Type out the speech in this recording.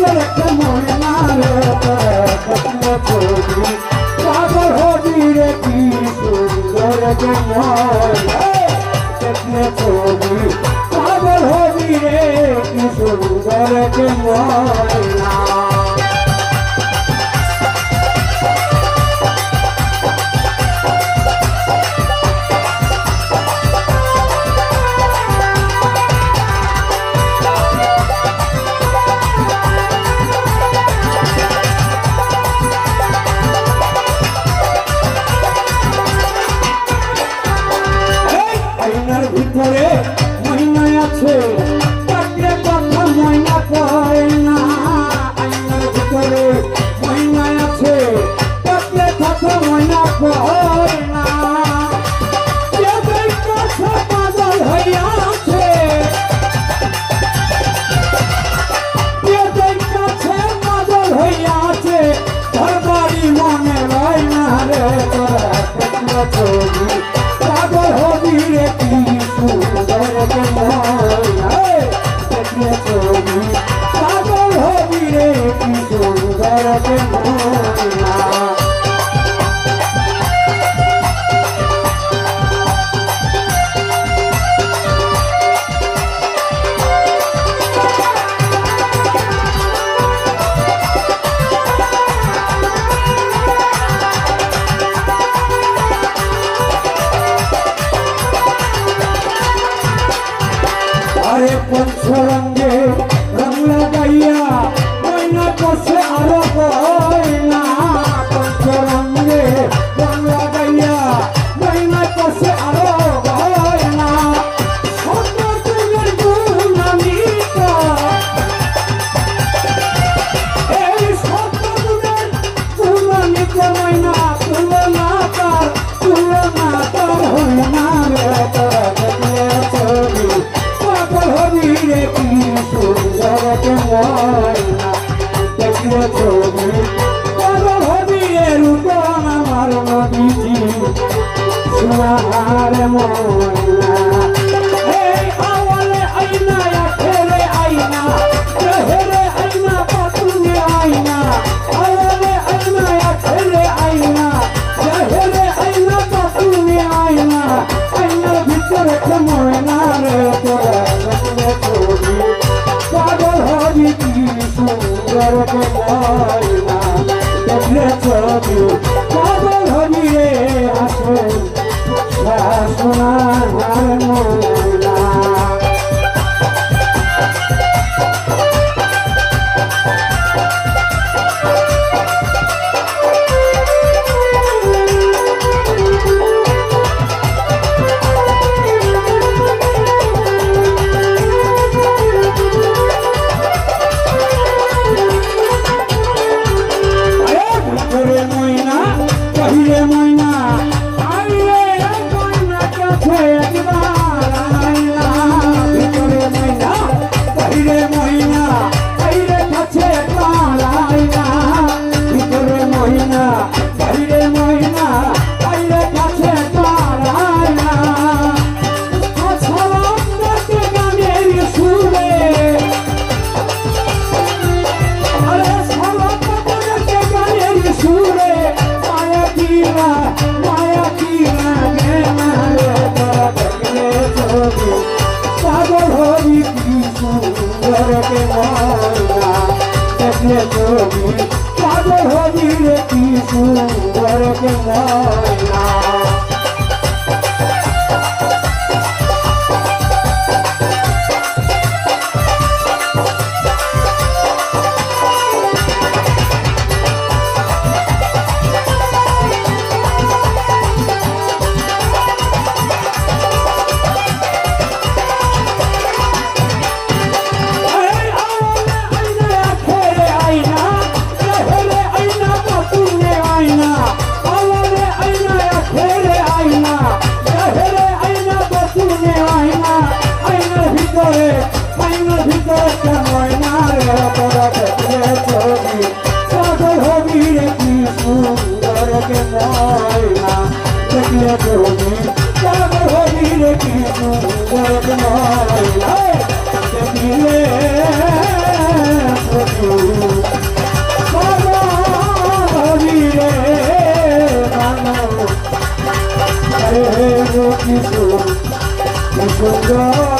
ভিতরে কেমন না রে দেখলে ছবি পাগল হবি রে কি সুন্দর কেমন দেখলে ছবি পাগল হবি রে কি সুন্দর কেমন না ভিতরে মহিনা আছে তাকে কথা ময়না কয় না আইনার ভিতরে মহিনা আছে তাকে কথা ময়না কয় না কথা পাগল হইয়াছে কাছে পাগল হইয়াছে ঘর বাড়ি মনে রয় না রে ছবি পাগল হবি রে কি সুন্দর দেখলে ছবি পাগল হবি রে কি সুন্দর আরে পঞ্চরঙ্গে রং লাগাইয়া ময়না করছে আরো গয়না পঞ্চরঙ্গে রং লাগাইয়া ময়না করছে আরো গয়না এই সত্যযুগের তুলনিত ময়না তুলনা তার হয় না রে তোরা দেখলে ছবি হবি রে কি সুন্দর ময়না দেখলে ছবি পাগল হবি রে রূপন আমার নদীজি সোনার ময়না এই আওয়ালে আইনা আখেরে আইনা রহেরে আইনা পাতুনে আইনা আওয়ালে আইনা আখেরে আইনা রহেরে আইনা পাতুনে আইনা আইনার ভিতরে ময়না রে তোরা পাগল হবি কি সুন্দর ময়না দেখলে ছবি পাগল হবি রে আসে সোনার ময়না পাগল হবি রে কি সুন্দর ময়না দেখলে সুন্দর